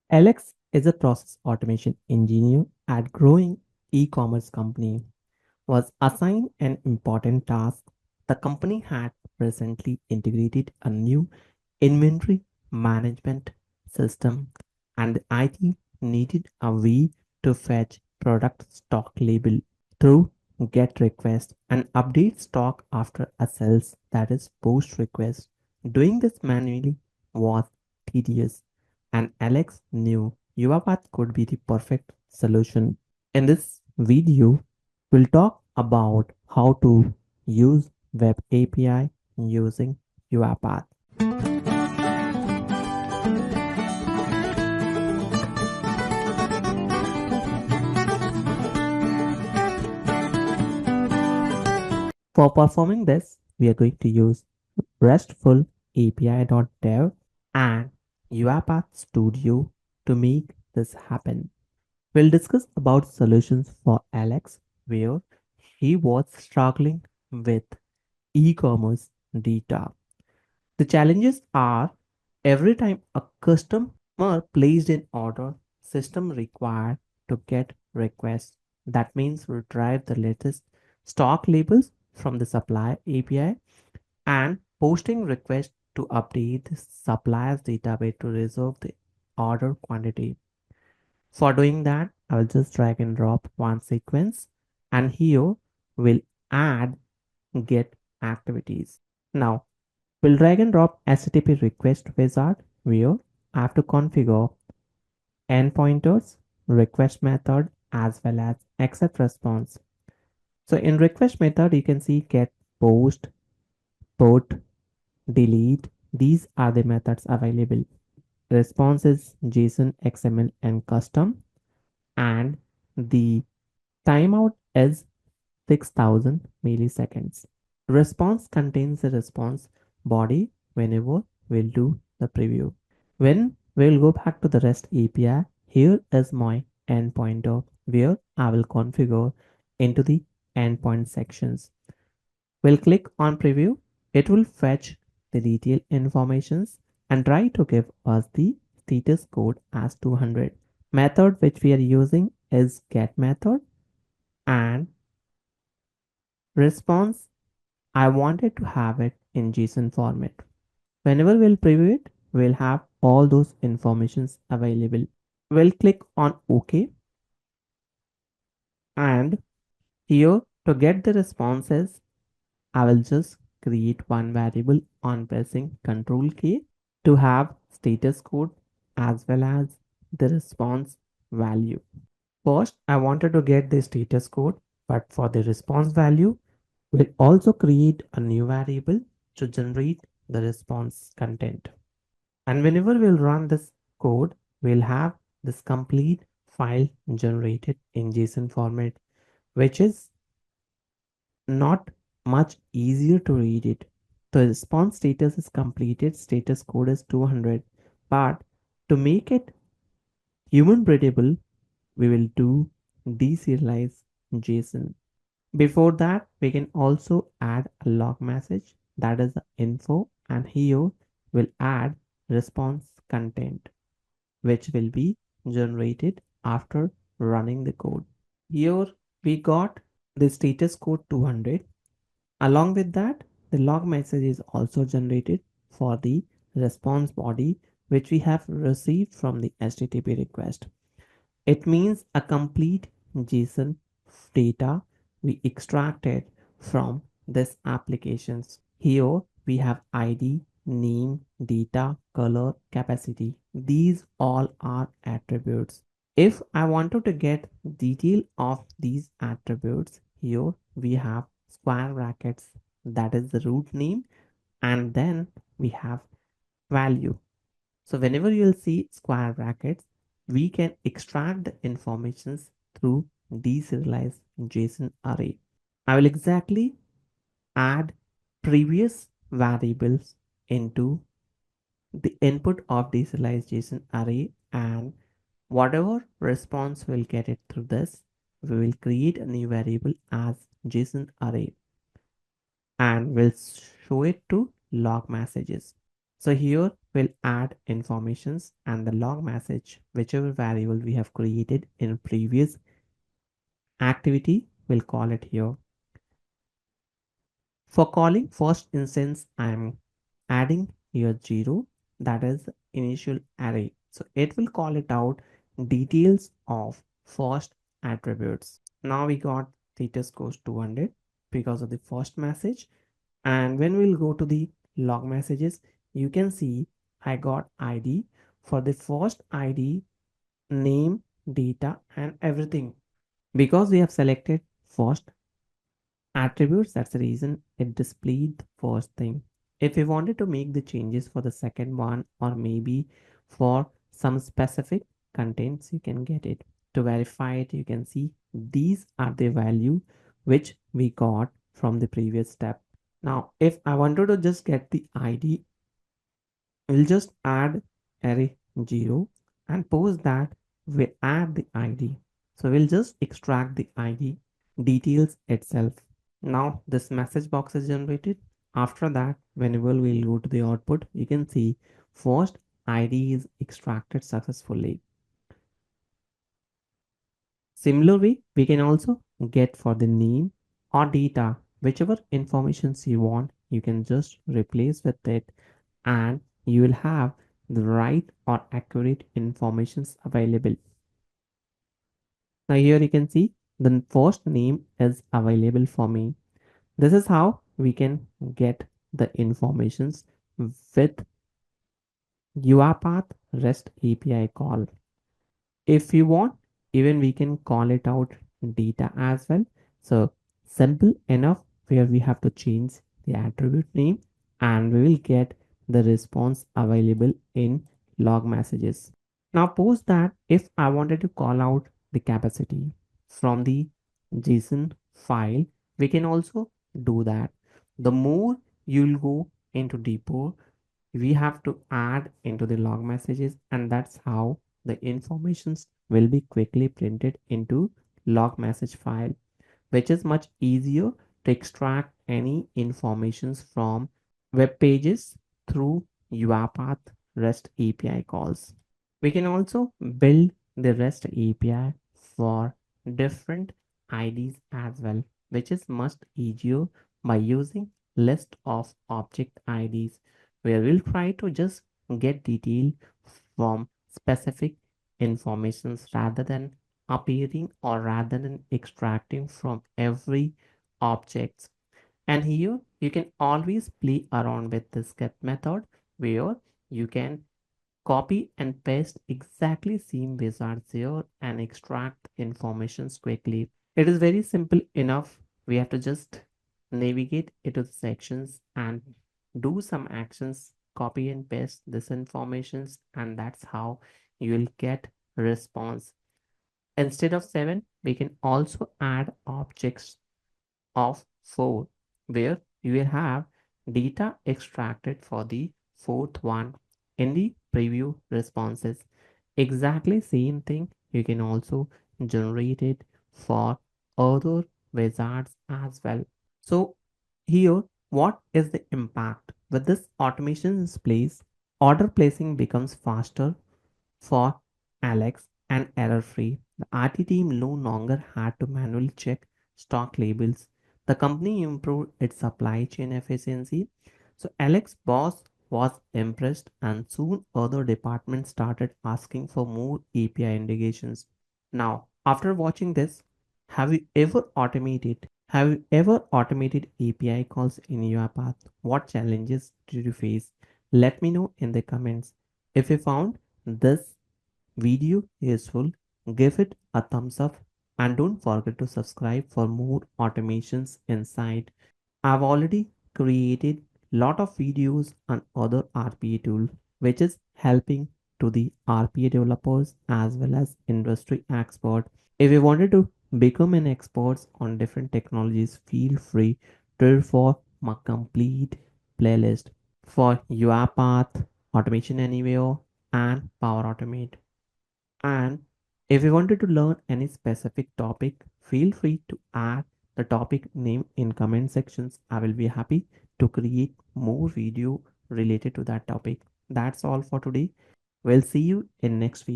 Alex is a process automation engineer at growing e-commerce company. Was assigned an important task. The company had recently integrated a new inventory management system and the IT needed a way to fetch product stock label through get request and update stock after a sales, that is post request. Doing this manually was tedious and Alex knew UiPath could be the perfect solution. In this video, we'll talk about how to use web API using UiPath. For performing this, we are going to use RESTful API.dev and UiPath Studio to make this happen. We'll discuss about solutions for Alex where he was struggling with e-commerce data. The challenges are every time a customer placed an order, system required to get requests. That means retrieve the latest stock labels from the supplier API and posting request to update the supplier's database to reserve the order quantity. For doing that, I will just drag and drop one sequence and here we'll add get activities. Now we'll drag and drop HTTP request wizard where I have to configure endpointers, request method as well as accept response. So in request method, you can see get, post, put, delete. These are the methods available. Response is JSON, XML, and custom. And the timeout is 6000 milliseconds. Response contains the response body whenever we'll do the preview. When we'll go back to the REST API, here is my endpointer where I will configure into the endpoint sections. We'll click on preview. It will fetch the detailed informations and try to give us the status code as 200. Method which we are using is get method and response. I wanted to have it in JSON format. Whenever we'll preview it, we'll have all those informations available. We'll click on OK and here to get the responses, I will just create one variable on pressing Ctrl K to have status code as well as the response value. First, I wanted to get the status code, but for the response value, we'll also create a new variable to generate the response content. And whenever we'll run this code, we'll have this complete file generated in JSON format, which is not much easier to read it. The response status is completed, status code is 200, but to make it human readable, we will do deserialize JSON. Before that, we can also add a log message that is the info, and here we'll add response content, which will be generated after running the code. Here we got the status code 200. Along with that, the log message is also generated for the response body, which we have received from the HTTP request. It means a complete JSON data we extracted from this applications. Here we have ID, name, data, color, capacity. These all are attributes. If I wanted to get detail of these attributes, here we have square brackets, that is the root name, and then we have value. So whenever you'll see square brackets, we can extract the informations through deserialized JSON array. I will exactly add previous variables into the input of deserialized JSON array, and whatever response we'll get it through this, we will create a new variable as JSON array and we'll show it to log messages. So here we'll add informations and the log message, whichever variable we have created in previous activity, we'll call it here. For calling first instance, I'm adding here 0, that is initial array. So it will call it out details of first attributes. Now we got theta scores 200 because of the first message. And when we'll go to the log messages, you can see I got ID for the first ID, name, data, and everything. Because we have selected first attributes, that's the reason it displayed the first thing. If you wanted to make the changes for the second one or maybe for some specific contents, you can get it. To verify it, you can see these are the value which we got from the previous step. Now if I wanted to just get the ID, we'll just add array 0 and post that we add the ID. So we'll just extract the ID details itself. Now this message box is generated. After that, whenever we'll go to the output, you can see first ID is extracted successfully. Similarly, we can also get for the name or data, whichever informations you want, you can just replace with it and you will have the right or accurate informations available. Now here you can see the first name is available for me. This is how we can get the informations with UiPath REST API call. If you want, even we can call it out data as well. So simple enough where we have to change the attribute name and we will get the response available in log messages. Now post that if I wanted to call out the capacity from the JSON file, we can also do that. The more you'll go into deeper, we have to add into the log messages, and that's how the informations will be quickly printed into log message file, which is much easier to extract any informations from web pages through UiPath REST API calls. We can also build the REST API for different IDs as well, which is much easier by using list of object IDs, where we'll try to just get detail from specific informations rather than appearing or rather than extracting from every objects. And here you can always play around with this get method, where you can copy and paste exactly same wizards here and extract informations quickly. It is very simple enough. We have to just navigate into the sections and do some actions, copy and paste this informations, and that's how you will get response. Instead of 7, we can also add objects of 4, where you will have data extracted for the fourth one in the preview responses. Exactly same thing you can also generate it for other wizards as well. So here, what is the impact? With this automation in place, order placing becomes faster for Alex and error free. The RT team no longer had to manually check stock labels. The company improved its supply chain efficiency. So Alex's boss was impressed, and soon other departments started asking for more API integrations. Now, after watching this, have you ever automated API calls in your path? What challenges did you face? Let me know in the comments. If you found this video useful, give it a thumbs up and don't forget to subscribe for more automations inside. I've already created lot of videos on other RPA tool which is helping to the RPA developers as well as industry expert. If you wanted to become an expert on different technologies, feel free to refer for my complete playlist for UiPath, Automation Anywhere, and Power Automate. And if you wanted to learn any specific topic, feel free to add the topic name in comment sections. I will be happy to create more video related to that topic. That's all for today. We'll see you in next video.